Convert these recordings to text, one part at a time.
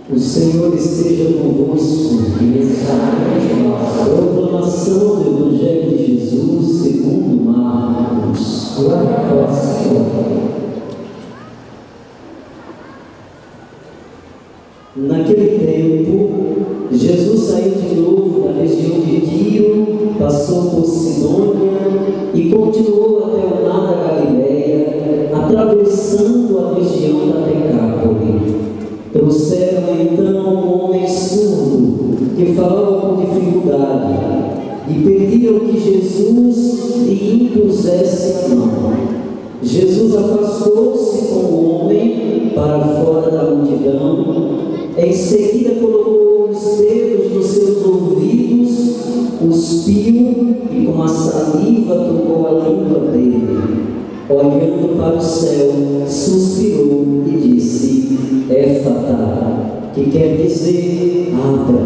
O Senhor esteja convosco. Proclamação do Evangelho de Jesus segundo Marcos. Glória a vós, Senhor. Naquele tempo, Jesus saiu de novo da região de Tiro, passou por Sidônia e continuou até o mar da Galileia, atravessando a região da Decápole. Trouxeram então um homem surdo, que falava com dificuldade, e pediram que Jesus lhe impusesse a mão. Jesus afastou-se com o homem para fora da multidão. Em seguida colocou os dedos nos seus ouvidos, cuspiu e com a saliva tocou a língua dele. Olhando para o céu, suspirou e disse: Éfata, que quer dizer abra.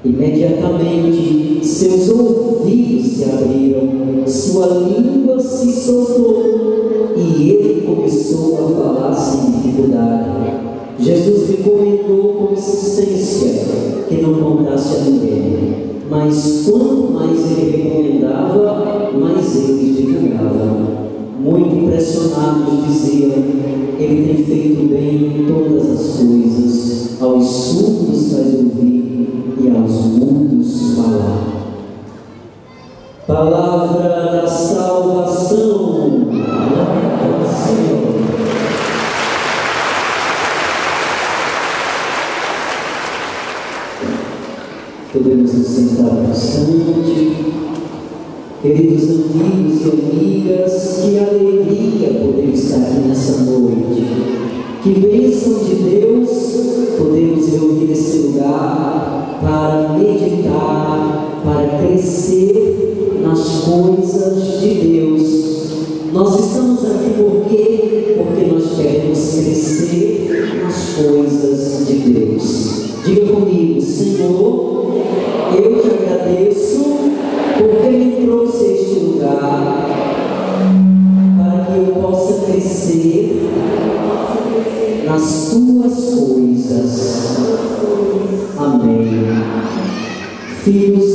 Imediatamente seus ouvidos se abriram, sua língua se soltou e ele começou a falar sem dificuldade. Jesus lhe comentou com insistência que não contasse a ninguém, mas quanto mais ele recomendava, mais eles divulgavam. Muito impressionados diziam: ele tem feito bem todas as coisas, aos surdos faz ouvir e aos mudos falar. Palavra da salvação. Glória ao Senhor. Podemos nos sentar bastante. Queridos amigos e amigas, que alegria poder estar aqui nessa noite. Que bênção de Deus podemos reunir nesse lugar para meditar, para crescer nas coisas de Deus. Nós estamos aqui porque nós queremos crescer nas coisas de Deus. Diga comigo: Senhor, eu te agradeço porque me trouxe a este lugar para que eu possa crescer nas tuas coisas. Amém. Filhos,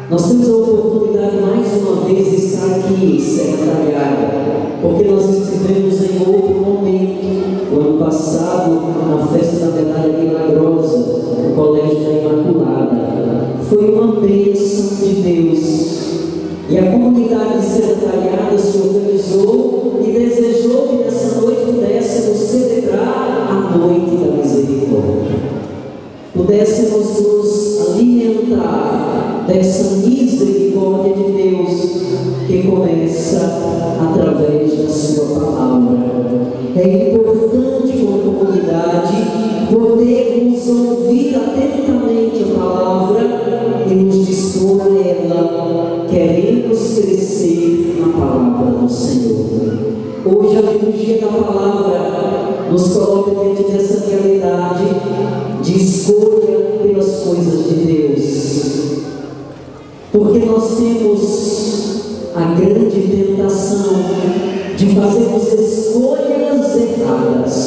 nós temos a oportunidade mais uma vez de estar aqui secretariada, porque nós estivemos em outro momento, o ano passado, na festa da Medalha Milagrosa, no Colégio da Imaculada. Foi uma bênção de Deus. E a comunidade de secretariada se organizou e desejou que nessa noite pudéssemos celebrar a noite da misericórdia. Pudéssemos nos alimentar dessa misericórdia de Deus que começa através da sua palavra. É importante, como comunidade, podermos ouvir atentamente a palavra e nos dispor a ela. Queremos crescer na palavra do Senhor. Hoje a liturgia da palavra nos coloca diante dessa realidade de escolha pelas coisas de Deus. Porque nós temos a grande tentação de fazermos escolhas erradas,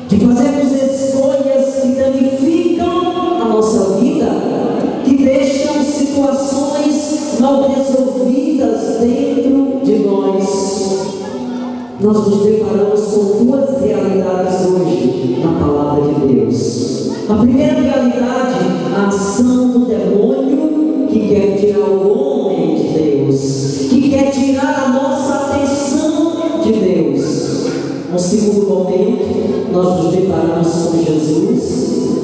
de fazermos escolhas que danificam a nossa vida, que deixam situações mal resolvidas dentro de nós. Nós nos deparamos com duas realidades hoje na palavra de Deus. A primeira realidade, a ação do demônio que quer tirar o homem de Deus, que quer tirar a nossa atenção de Deus. No segundo momento, nós nos deparamos com Jesus,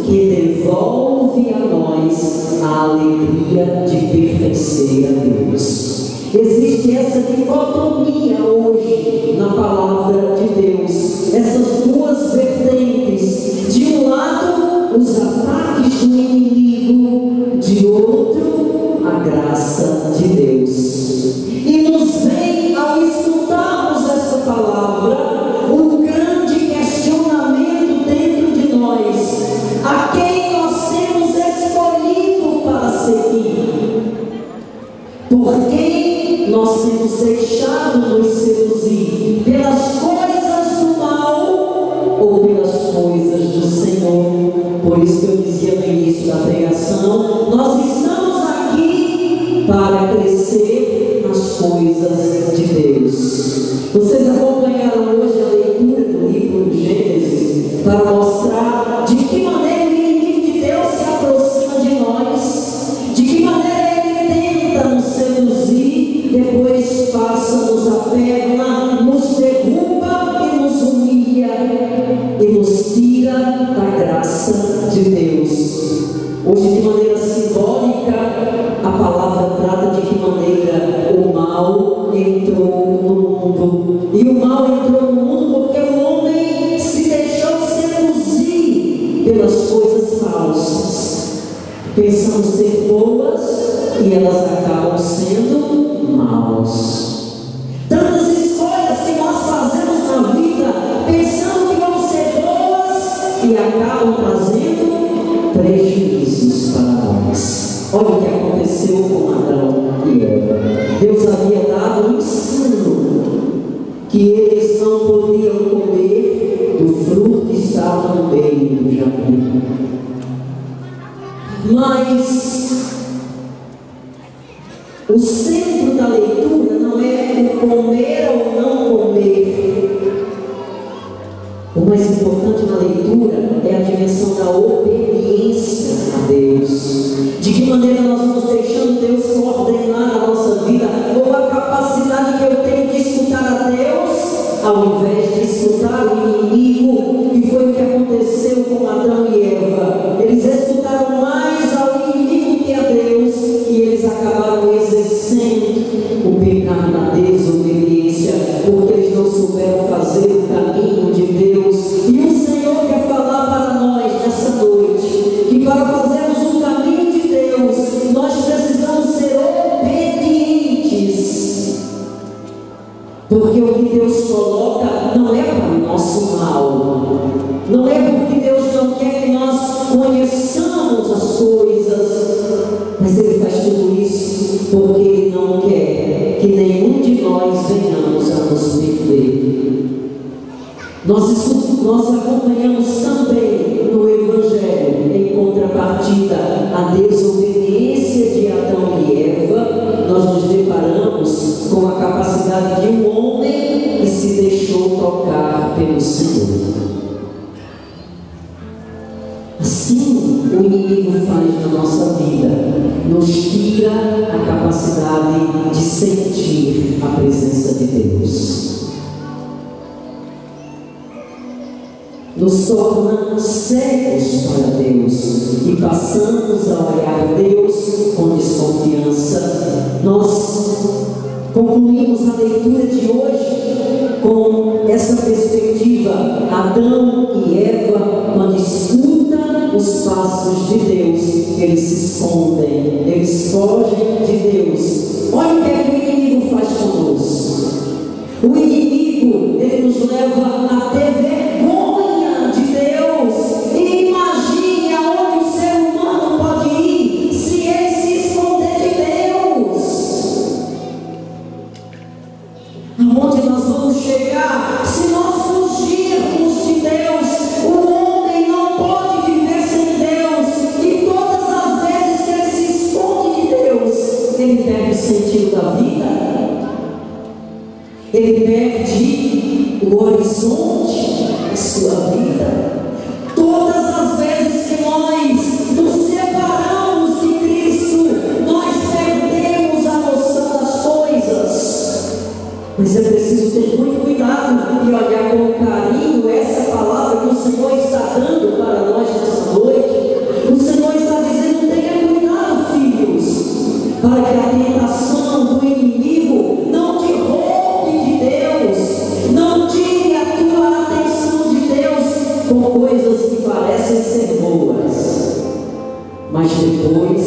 que devolve a nós a alegria de pertencer a Deus. Existe essa dicotomia hoje na palavra de Deus, essas duas vertentes. De um lado, os ataques do inimigo, de outro, a graça de Deus. E nos vem, ao escutarmos essa palavra, um grande questionamento dentro de nós: a quem nós temos escolhido para seguir? Por quem nós temos deixado nos seduzir? Pelas coisas do mal ou pelas Por isso que eu dizia no início da pregação, nós estamos aqui para crescer nas coisas de Deus. Vocês acompanharam hoje a leitura do livro de Gênesis para mostrar de que maneira o inimigo de Deus se aproxima de nós, de que maneira ele tenta nos seduzir, depois passa-nos a perna, nos derruba e nos humilha e nos tira da graça de Deus. Hoje, de maneira simbólica, a palavra trata de que maneira o mal entrou no mundo. E o mal entrou no mundo porque o homem se deixou seduzir pelas coisas falsas. Pensamos ser boas e elas acabam sendo maus. Tantas escolhas que nós fazemos na vida pensando que vão ser boas e acabam trazendo prejuízos para nós. Olha o que aconteceu com Adão e Eva. Deus havia dado um ensino que eles não podiam comer do fruto que estava no meio do jardim. Mas o centro da leitura não é o comer ou não comer. O mais importante na leitura é a dimensão da obediência a Deus. De que maneira nós vamos deixando Deus coordenar a nossa vida, ou a capacidade que eu tenho de escutar a Deus, ao invés de escutar o inimigo. E foi o que aconteceu com Adão e Eva. Eles escutaram mais ao inimigo que a Deus, e eles acabaram exercendo o pecado da desobediência, porque eles não souberam fazer o caminho de Deus. E o Senhor quer falar para nós nessa noite, que para fazermos o caminho de Deus, nós precisamos ser obedientes. Porque o que Deus coloca não é para o nosso mal. Não é porque Deus não quer que nós conheçamos as coisas, mas Ele faz tudo isso porque Ele não quer que nenhum de nós venhamos a nos perder. Nós acompanhamos também no Evangelho, em contrapartida à desobediência de Adão e Eva, nós nos deparamos com a capacidade de um homem que se deixou tocar pelo Senhor. Assim, o inimigo faz na nossa vida, nos tira a capacidade de sentir a presença de Deus. Nos torna cegos para Deus e passamos a olhar Deus com desconfiança. Nós concluímos a leitura de hoje com essa perspectiva. Adão e Eva, quando escutam os passos de Deus, eles se escondem, eles fogem de Deus. Olha o que é que o inimigo faz conosco. O inimigo, ele nos leva a ter vergonha de Deus. E imagine aonde o ser humano pode ir se ele se esconder de Deus. Aonde nós vamos chegar se nós fugirmos de Deus? O homem não pode viver sem Deus. E todas as vezes que ele se esconde de Deus, ele perde o sentido da vida. Ele perde o horizonte da sua vida. Todas as vezes que nós nos separamos de Cristo, nós perdemos a noção das coisas. Mas é preciso ter muito cuidado e olhar com carinho essa palavra que o Senhor está dando para nós nessa noite. O Senhor está dizendo: tenha cuidado, filhos, para que a tentação do inimigo não te roube de Deus, não tire a tua atenção de Deus com coisas que parecem ser boas, mas depois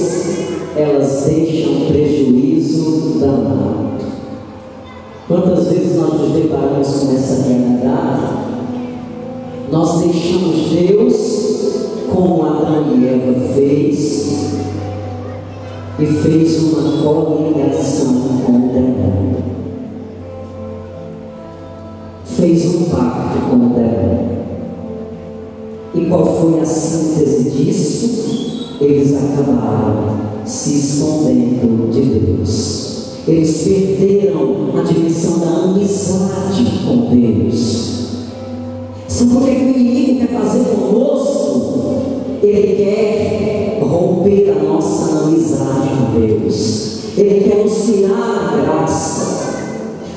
elas deixam prejuízo danado. Quantas vezes nós nos deparamos com essa realidade? Nós deixamos Deus como Adão e Eva fez, e fez uma coligação com o demônio. Fez um pacto com o demônio. E qual foi a síntese disso? Eles acabaram se escondendo de Deus. Eles perderam a dimensão da amizade com Deus. Sabe o que o inimigo quer fazer conosco? Ele quer romper a nossa amizade com Deus. Ele quer nos tirar a graça.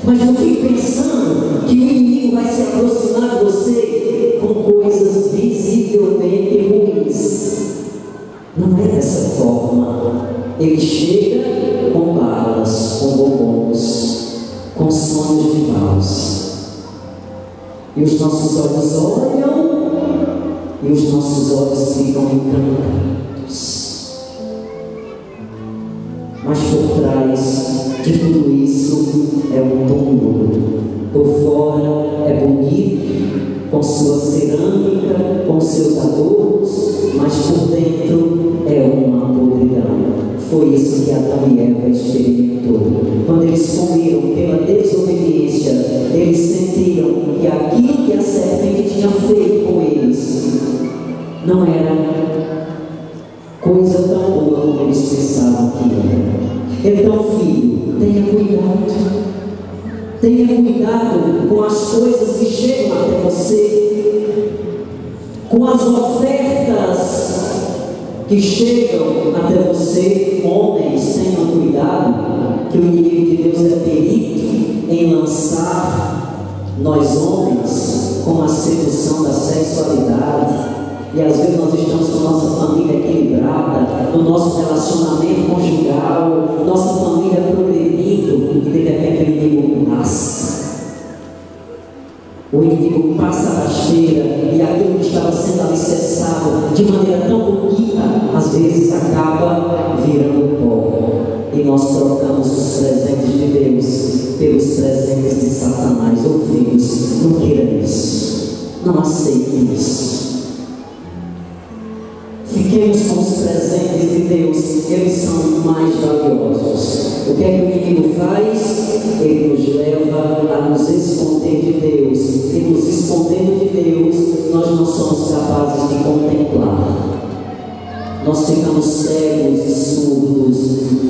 Mas não fique pensando que o inimigo vai se aproximar de você com coisas visivelmente ruins. Não é dessa forma. Ele chega com balas, com bombons, com sonhos de valsa. E os nossos olhos olham e os nossos olhos ficam encantados. Mas por trás de tudo isso é um túmulo. Por fora é bonito, com sua cerâmica, com seus adornos, mas por dentro é uma podridão. Foi isso que Adão e Eva experimentou. Quando eles comeram pela desobediência, eles sentiram que aquilo que a serpente tinha feito com eles não era coisa tão boa como eles pensavam que era. Então, filho, tenha cuidado. Tenha cuidado com as coisas que chegam até você, com as ofertas que chegam até você. Homens, tenham cuidado, que o inimigo de Deus é perito em lançar nós homens com a sedução da sexualidade. E às vezes nós estamos com nossa família equilibrada, no nosso relacionamento conjugal, nossa família progredindo, e de repente o inimigo passa. O inimigo passa a rasteira, e aquilo que estava sendo alicerçado de maneira tão bonita, às vezes acaba virando pó. E nós trocamos os presentes de Deus pelos presentes de Satanás. Filhos, não queira isso. Não aceite isso. Fiquemos com os presentes de Deus, eles são mais valiosos. O que é que o inimigo faz? Ele nos leva a nos esconder de Deus. E nos escondendo de Deus, nós não somos capazes de contemplar. Nós ficamos cegos e surdos,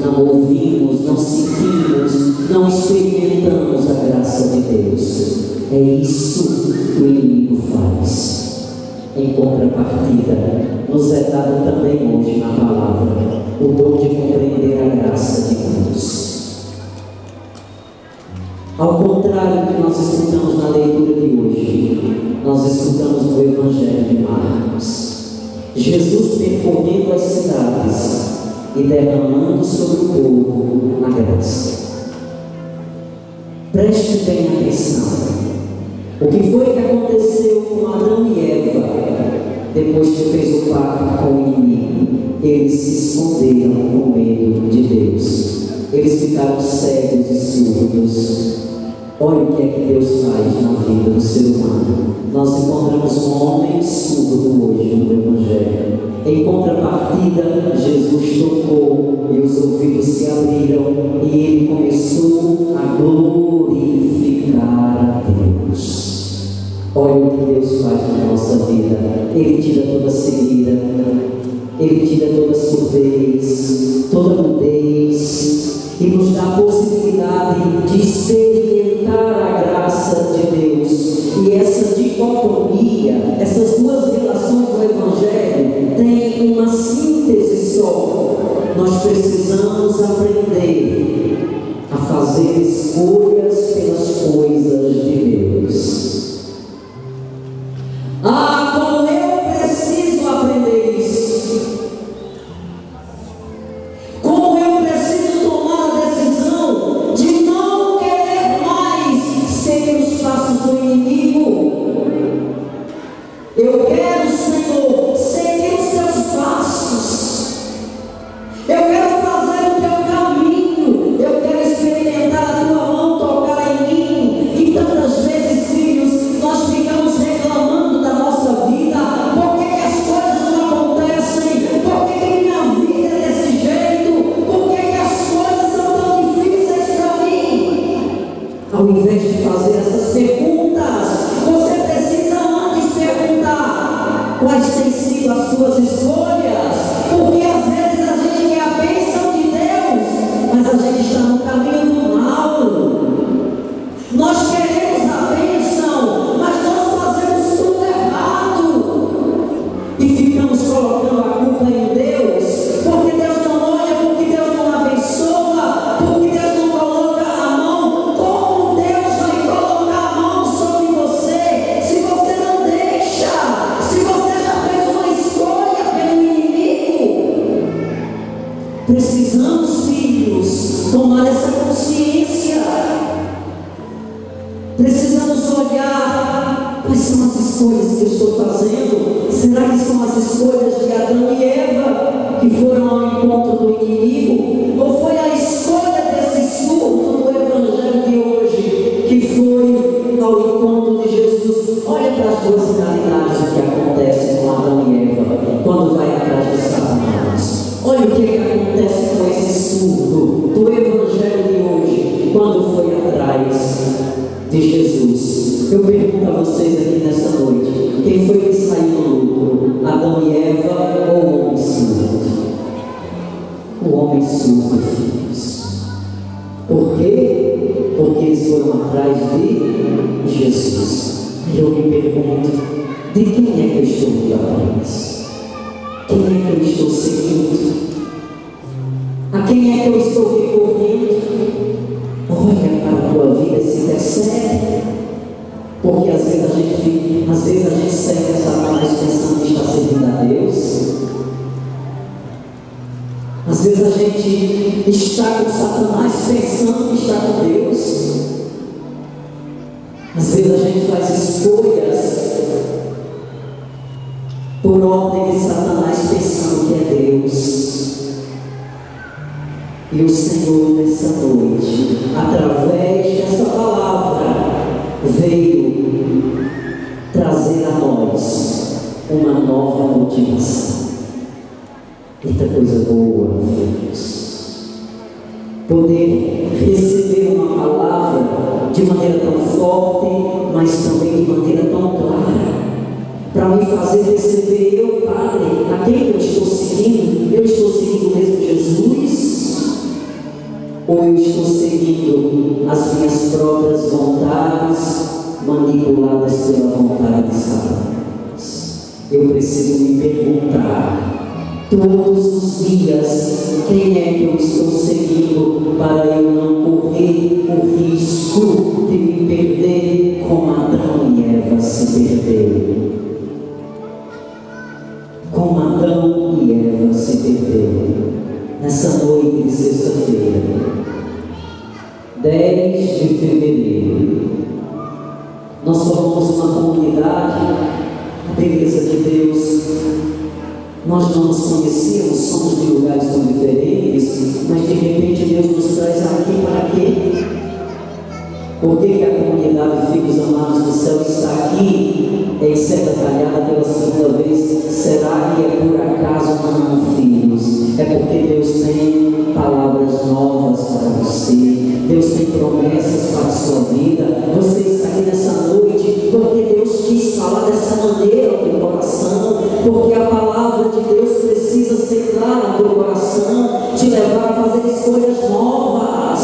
não ouvimos, não sentimos, não experimentamos a graça de Deus. É isso que o inimigo faz. Em contrapartida, nos é dado também hoje na palavra o dom de compreender a graça de Deus. Ao contrário do que nós escutamos na leitura de hoje, nós escutamos no Evangelho de Marcos Jesus percorrendo as cidades e derramando sobre o povo a graça. Preste bem atenção. O que foi que aconteceu com Adão e Eva depois que fez o pacto com o inimigo? Eles se esconderam com medo de Deus. Eles ficaram cegos e surdos. Olha o que é que Deus faz na vida do ser humano. Nós encontramos um homem surdo hoje no Evangelho. Em contrapartida, Jesus tocou e os ouvidos se abriram e ele começou a glorificar a Deus. Olha o que Deus faz na nossa vida. Ele tira toda cegueira, Ele tira toda surdez, toda mudez, e nos dá a possibilidade de experimentar a graça de Deus. E essa dicotomia, essas duas relações do Evangelho têm uma síntese só. Nós precisamos aprender a fazer escolhas pelas coisas de Deus. Como eu preciso aprender isso. Como eu preciso tomar a decisão de não querer mais seguir os passos do inimigo. Eu quero, Senhor, seguir os teus passos. Eu quero que eu estou fazendo? Será que são as escolhas de Adão e Eva que foram ao encontro do inimigo? Ou foi a escolha desse surdo do Evangelho de hoje que foi ao encontro de Jesus? Olha para as duas realidades que acontecem com Adão e Eva quando vai atrás de Satanás. Olha o que acontece com esse surdo do Evangelho de hoje quando foi atrás de Jesus. Eu pergunto a vocês aqui nessa noite: quem foi que saiu no lucro? Adão e Eva ou o homem surdo? O homem surdo, filhos. Por quê? Porque eles foram atrás de Jesus. E eu me pergunto: de quem é que eu estou indo atrás? Quem é que eu estou seguindo? A quem é que eu estou recorrendo? Olha para a tua vida e se percebe. Porque às vezes a gente segue Satanás pensando que está servindo a Deus. Às vezes a gente está com Satanás pensando que está com Deus. Às vezes a gente faz escolhas por ordem de Satanás pensando que é Deus. E o Senhor nessa noite, através dessa palavra, veio trazer a nós uma nova motivação. Eita coisa boa, filhos. Poder receber uma palavra de maneira tão forte, mas também de maneira tão clara, para me fazer perceber: eu, Padre, a quem eu estou seguindo? Eu estou seguindo mesmo Jesus? Ou eu estou seguindo as minhas próprias vontades, manipuladas pela vontade de Satanás? Eu preciso me perguntar todos os dias: quem é que eu estou seguindo, para eu não correr o risco de me perder como Adão e Eva se perderam? Como Adão e Eva se perderam nessa noite de sexta-feira, 10 de fevereiro. Nós formamos uma comunidade, a beleza de Deus. Nós não nos conhecíamos, somos de lugares tão diferentes, mas de repente Deus nos traz aqui para quê? Por que a comunidade Filhos Amados do Céu está aqui em Serra Talhada pela segunda vez? Será que é por acaso? Não, filhos. É porque Deus tem palavras novas para você. Deus tem promessas para a sua vida. Você está aqui nessa noite porque Deus quis falar dessa maneira ao teu coração, porque a palavra de Deus precisa ser clara ao teu coração, te levar a fazer escolhas novas,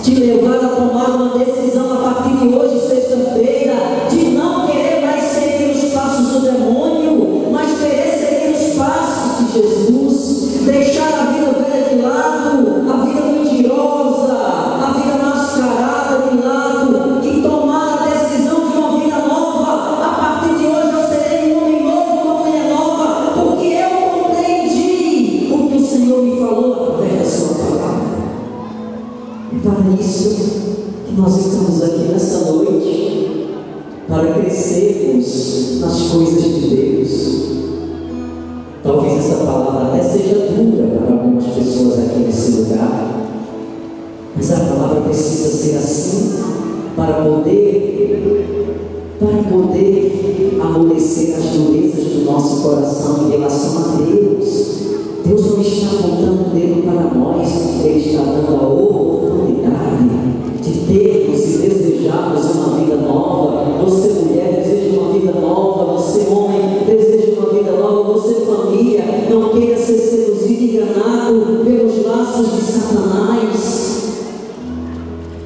te levar a tomar uma decisão a partir de hoje, sexta-feira, de não querer mais seguir os passos do demônio, mas querer seguir os passos de Jesus, deixar a vida velha de lado, a vida mentirosa, a vida mascarada de lado, e tomar a decisão de uma vida nova. A partir de hoje eu serei um homem novo, uma mulher nova, porque eu compreendi o que o Senhor me falou através da sua palavra. E para isso que nós estamos aqui nessa noite, para crescermos nas coisas de Deus. Talvez essa palavra até seja dura para algumas pessoas aqui nesse lugar, mas a palavra precisa ser assim para poder amolecer as durezas do nosso coração em relação a Deus. Deus não está apontando o dedo para nós, Ele está dando a oportunidade de termos e desejarmos uma vida nova. Você, mulher, deseja uma vida nova. Você, homem, deseja uma vida nova. Você, família, não queira ser seduzido e enganado pelos laços de Satanás.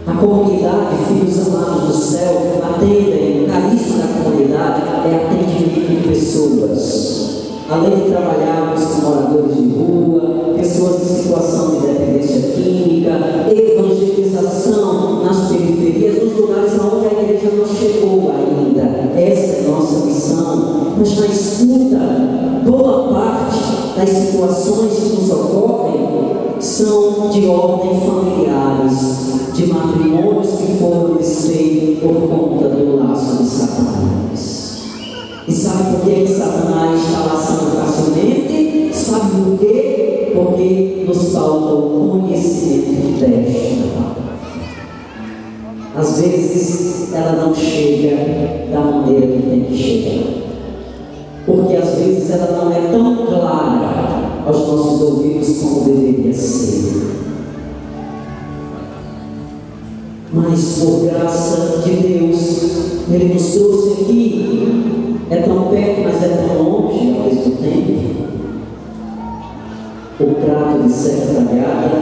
A comunidade Filhos Amados do Céu, atendem, o carisma da comunidade é atendimento de pessoas. Além de trabalharmos com moradores de rua, pessoas em situação de dependência química, evangelização nas periferias, nos lugares onde a igreja não chegou ainda. Essa é a nossa missão. Mas na escuta, boa parte das situações que nos ocorrem são de ordem familiares, de matrimônios que foram desfeitos por conta do laço de Satanás. E Satanás que é que Satanás está laçando facilmente? Sabe por quê? Porque nos falta o conhecimento desta palavra. Às vezes ela não chega da maneira que tem que chegar, porque às vezes ela não é tão clara aos nossos ouvidos como deveria ser. Mas por graça de Deus, Ele nos trouxe aqui. É tão perto, mas é tão longe ao mesmo tempo. O prato de serra talhada.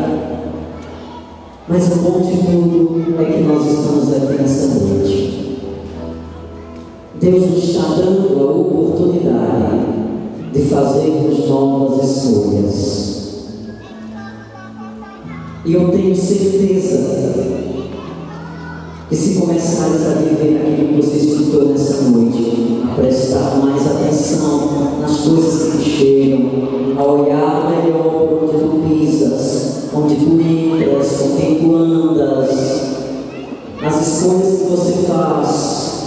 Mas o bom de tudo é que nós estamos aqui nessa noite. Deus nos está dando a oportunidade de fazermos novas escolhas. E eu tenho certeza que se começares a viver aquilo que você escutou nessa noite, a prestar mais atenção nas coisas que te chegam, a olhar melhor por onde tu pisas, onde tu entras, com quem tu andas, as escolhas que você faz.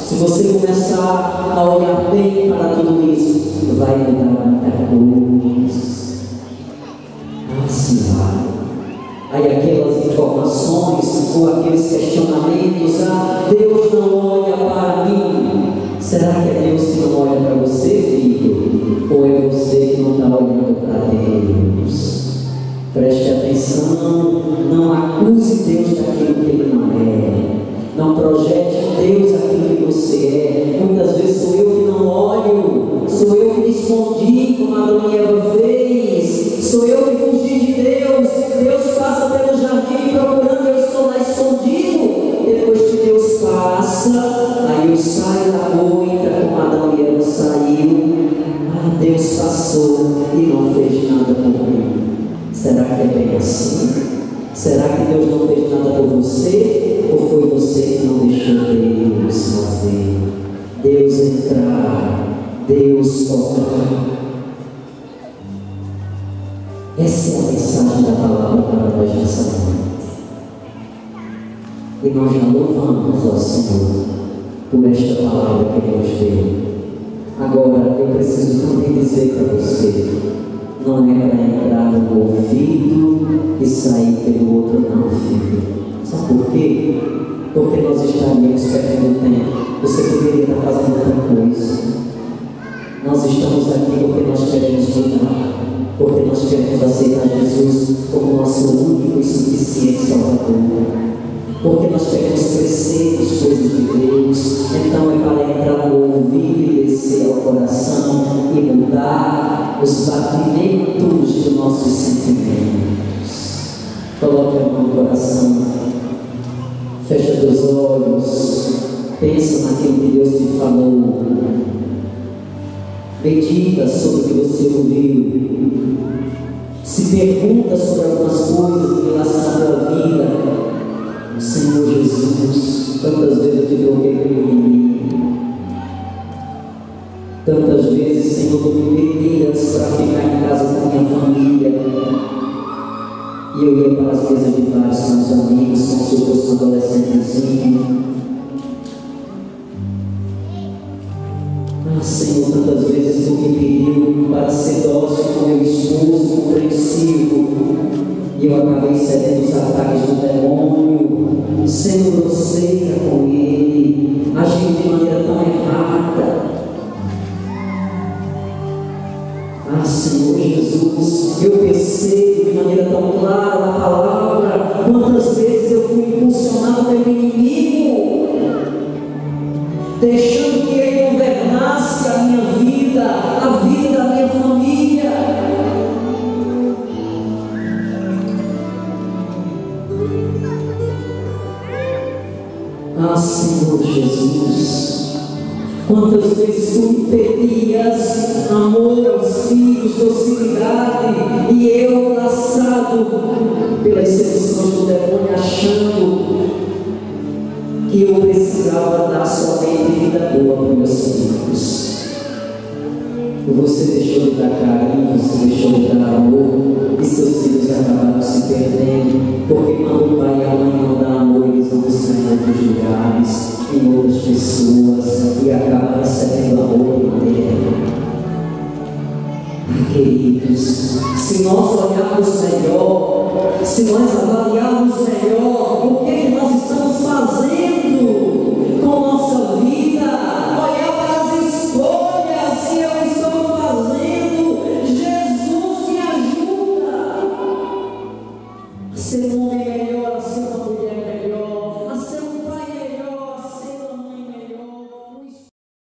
Se você começar a olhar bem para tudo isso, vai mudar muita coisa. Assim vai. Aí aquelas informações ou aqueles questionamentos: Deus não olha para mim. Será que é Deus que não olha para você, filho? Ou é você que não está olhando para Deus? Preste atenção, não acuse Deus daquilo que Ele não é. Não projete Deus aquilo que você é. Muitas vezes sou eu que não olho, sou eu que me escondi como Adão e Eva fez, sou eu que fugi de Deus. Deus passa pelo jardim procurando, eu estou lá escondido. Depois que Deus passa, aí eu saio da moita como Adão e Eva saiu. Deus passou e não fez nada por mim. Será que é bem assim? Será que Deus não fez nada por você? Ou foi você que não deixou Deus fazer? Deus entrar, Deus tocar. Essa é a mensagem da palavra para nós nessa noite. E nós já louvamos ao Senhor por esta palavra que Ele nos deu. Agora, eu preciso também dizer para você: não é para entrar no ouvido e sair pelo outro, não, filho. Sabe por quê? Porque nós estaríamos perdendo tempo. Você poderia estar fazendo outra coisa. Nós estamos aqui porque nós queremos mudar, porque nós queremos aceitar Jesus como nosso único e suficiente Salvador, porque nós queremos crescer nas coisas de Deus. Então é para entrar no ouvido e descer ao coração e mudar os batimentos dos nossos sentimentos. Coloque a mão no coração, fecha teus olhos, pensa naquilo que Deus te falou, medita sobre o que você ouviu, se pergunta sobre algumas coisas em relação à tua vida. Senhor Jesus, tantas vezes eu te troquei pelo inimigo, tantas vezes, Senhor, tu me pedias para ficar em casa com a minha família, e eu ia para as mesas de bares com os amigos, com os outros adolescentezinhos. Senhor, tantas vezes tu me pediu para ser dócil com meu esposo, compreensivo, e eu acabei cedendo os ataques do demônio, sendo grosseira com ele, agindo de maneira tão errada. Senhor Jesus, eu percebo de maneira tão clara a palavra, quantas vezes eu fui impulsionado pelo inimigo, deixando que ele governasse a minha vida, a vida da minha família. Senhor Jesus, quantas vezes tu me pedias amor aos filhos, docilidade, e eu, laçado pelas seduções do demônio, achando que eu precisava dar somente vida boa para meus filhos. Você deixou de dar carinho, você deixou de dar amor, e seus filhos acabaram se perdendo, porque quando o pai e a mãe não dão amor, eles vão buscar em outros lugares, em outras pessoas, e acabam recebendo amor de maneira. queridos, se nós olharmos melhor, se nós avaliarmos melhor o que nós estamos fazendo com nossa vida, olhar para as escolhas que eu estou fazendo, Jesus me ajuda a ser um homem